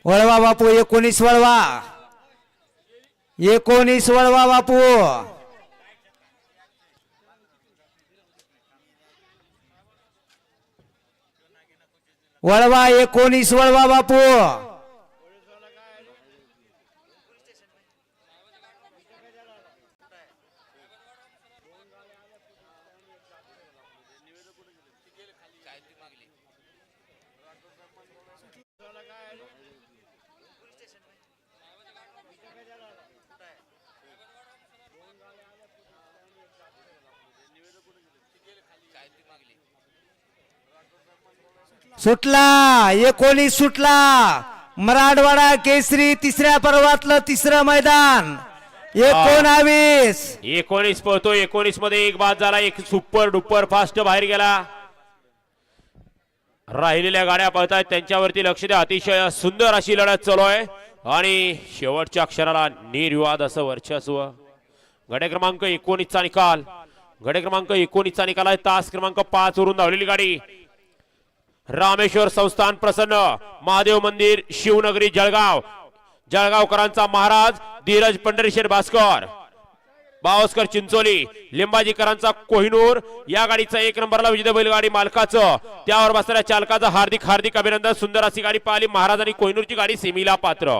वळवा बापू 19 वळवा 19 वळवा बापू वळवा 19 वळवा बापू सुटला 19 सुटला मराठवाडा केसरी तिसऱ्या पर्वातलं तिसरं मैदान 19 पळतो 19 मध्ये एक बाद झाला एक सुपर डुपर फास्ट बाहेर गेला राहिलेल्या गाड्या पळतायत त्यांच्यावरती लक्ष द्या अतिशय सुंदर अशी लढत चालू आहे आणि शेवटच्या अक्षराला निर्विवाद असं वर्चस्व गडे क्रमांक 19 चा निकाल गडे क्रमांक 19 चा निकाल आहे तास क्रमांक 5 वरून धावलेली गाडी रामेश्वर संस्थान प्रसन्न महादेव मंदिर शिवनगरी जळगाव जळगावकरांचा महाराज धीरज पंढरीशेठ भास्कर बावस्कर चिंचोली लिंबाजीकरांचा कोहिनूर या गाडीचा 1 नंबरला विजेता बैलगाडी मालकाचं त्यावर बसणाऱ्या चालकाचं हार्दिक अभिनंदन सुंदर अशी गाडी पाहिली महाराज आणि कोहिनूरची गाडी सेमीला पात्र